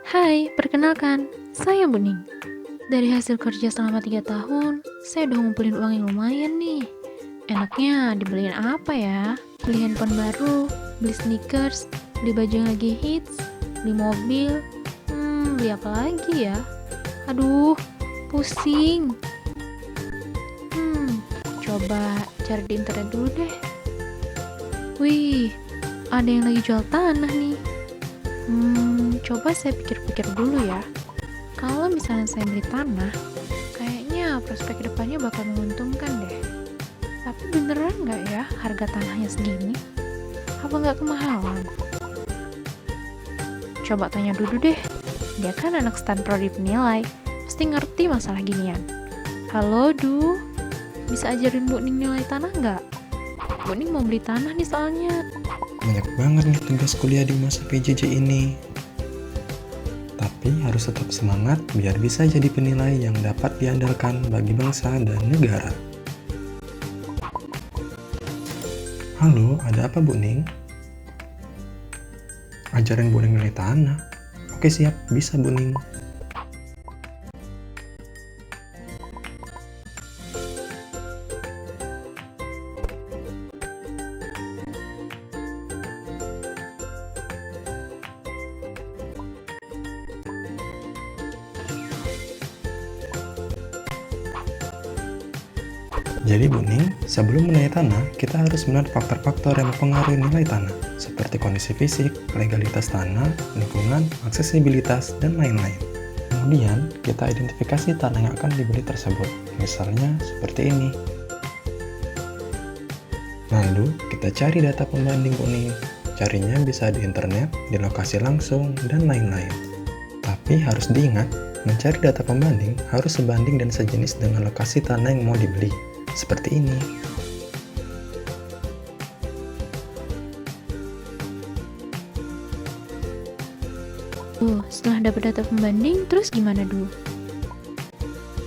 Hai, perkenalkan, saya Bening. Dari hasil kerja selama 3 tahun, saya udah ngumpulin uang yang lumayan nih. Enaknya dibeliin apa ya? Beli handphone baru, beli sneakers, beli baju yang lagi hits, beli mobil, beli apa lagi ya? Aduh, pusing. Coba cari di internet dulu deh. Wih, ada yang lagi jual tanah nih. Coba saya pikir-pikir dulu ya. Kalau misalnya saya beli tanah, kayaknya prospek kedepannya bakal menguntungkan deh. Tapi beneran nggak ya harga tanahnya segini? Apa nggak kemahalan? Coba tanya dulu deh. Dia kan anak stan prodi penilai, pasti ngerti masalah ginian. Halo, Du. Bisa ajarin Bu Ning nilai tanah nggak? Bu Ning mau beli tanah nih soalnya. Banyak banget nih tugas kuliah di masa PJJ ini. Tapi harus tetap semangat biar bisa jadi penilai yang dapat diandalkan bagi bangsa dan negara. Halo, ada apa Bu Ning? Ajarin Bu Ning nilai tanah. Oke siap, bisa Bu Ning. Jadi Bu Ning, sebelum menilai tanah, kita harus melihat faktor-faktor yang mempengaruhi nilai tanah, seperti kondisi fisik, legalitas tanah, lingkungan, aksesibilitas, dan lain-lain. Kemudian, kita identifikasi tanah yang akan dibeli tersebut, misalnya seperti ini. Lalu, kita cari data pembanding Bu Ning. Carinya bisa di internet, di lokasi langsung, dan lain-lain. Tapi harus diingat, mencari data pembanding harus sebanding dan sejenis dengan lokasi tanah yang mau dibeli. Seperti ini. Setelah dapat data pembanding, terus gimana, Du?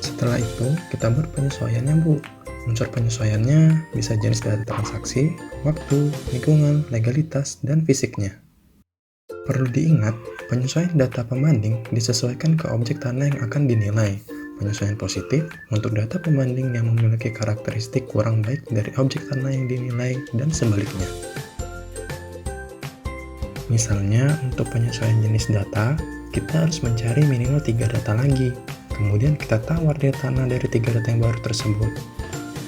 Setelah itu, kita buat penyesuaiannya, Bu. Unsur penyesuaiannya bisa jenis data transaksi, waktu, lingkungan, legalitas, dan fisiknya. Perlu diingat, penyesuaian data pembanding disesuaikan ke objek tanah yang akan dinilai. Penyesuaian positif untuk data pembanding yang memiliki karakteristik kurang baik dari objek tanah yang dinilai dan sebaliknya. Misalnya, untuk penyesuaian jenis data, kita harus mencari minimal 3 data lagi. Kemudian kita tawar nilai tanah dari 3 data yang baru tersebut.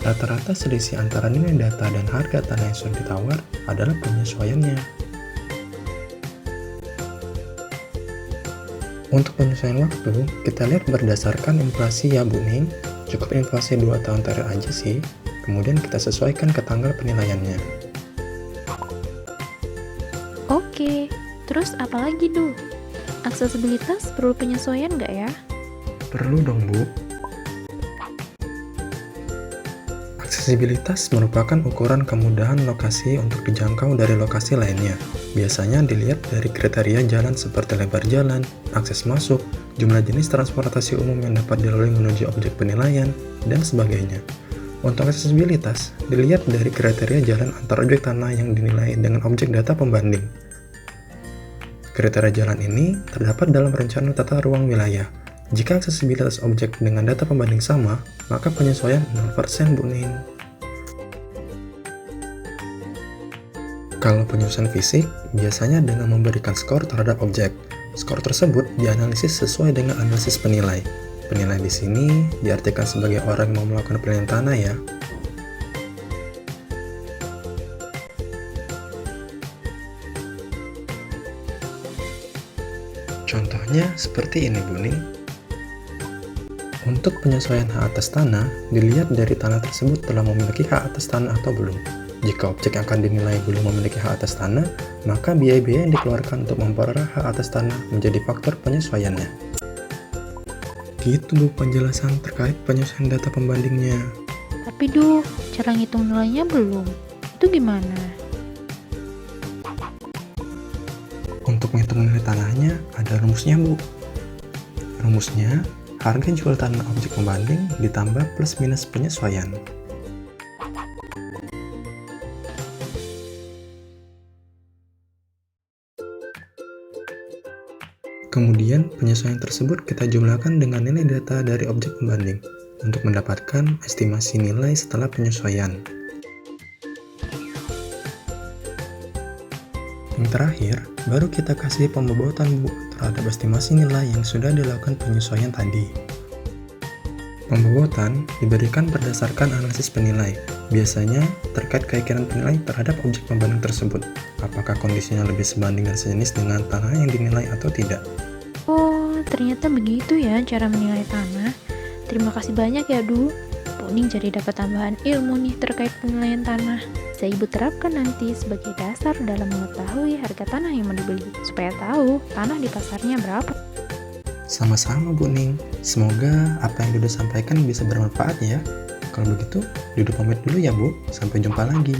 Rata-rata selisih antara nilai data dan harga tanah yang sudah ditawar adalah penyesuaiannya. Untuk penyesuaian waktu, kita lihat berdasarkan inflasi ya Bu Ning. Cukup inflasi 2 tahun terakhir aja sih. Kemudian kita sesuaikan ke tanggal penilaiannya. Oke, terus apa lagi, Du? Aksesibilitas perlu penyesuaian nggak ya? Perlu dong Bu. Aksesibilitas merupakan ukuran kemudahan lokasi untuk dijangkau dari lokasi lainnya. Biasanya dilihat dari kriteria jalan seperti lebar jalan, akses masuk, jumlah jenis transportasi umum yang dapat dilalui menuju objek penilaian, dan sebagainya. Untuk aksesibilitas, dilihat dari kriteria jalan antar objek tanah yang dinilai dengan objek data pembanding. Kriteria jalan ini terdapat dalam rencana tata ruang wilayah. Jika aksesibilitas objek dengan data pembanding sama, maka penyesuaian 0% Bu Ning. Kalau penyesuaian fisik, biasanya dengan memberikan skor terhadap objek. Skor tersebut dianalisis sesuai dengan analisis penilai. Penilai di sini diartikan sebagai orang yang mau melakukan penilaian tanah ya. Contohnya seperti ini Bu Ning. Untuk penyesuaian hak atas tanah, dilihat dari tanah tersebut telah memiliki hak atas tanah atau belum. Jika objek yang akan dinilai belum memiliki hak atas tanah, maka biaya-biaya yang dikeluarkan untuk memperoleh hak atas tanah menjadi faktor penyesuaiannya. Gitu Bu penjelasan terkait penyesuaian data pembandingnya. Tapi cara ngitung nilainya belum. Itu gimana? Untuk menghitung nilai tanahnya ada rumusnya Bu. Rumusnya, harga jual tanah objek pembanding ditambah plus minus penyesuaian. Kemudian, penyesuaian tersebut kita jumlahkan dengan nilai data dari objek pembanding untuk mendapatkan estimasi nilai setelah penyesuaian. Yang terakhir, baru kita kasih pembobotan Bu terhadap estimasi nilai yang sudah dilakukan penyesuaian tadi. Pembobotan diberikan berdasarkan analisis penilai, biasanya terkait keyakinan penilai terhadap objek pembanding tersebut, apakah kondisinya lebih sebanding dan sejenis dengan tanah yang dinilai atau tidak. Oh, ternyata begitu ya cara menilai tanah. Terima kasih banyak ya, Puning jadi dapat tambahan ilmu nih terkait penilaian tanah. Bisa Ibu terapkan nanti sebagai dasar dalam mengetahui harga tanah yang mau dibeli, supaya tahu tanah di pasarnya berapa. Sama-sama Bu Ning, semoga apa yang Dudu sampaikan bisa bermanfaat ya. Kalau begitu, Dudu pamit dulu ya Bu, sampai jumpa lagi.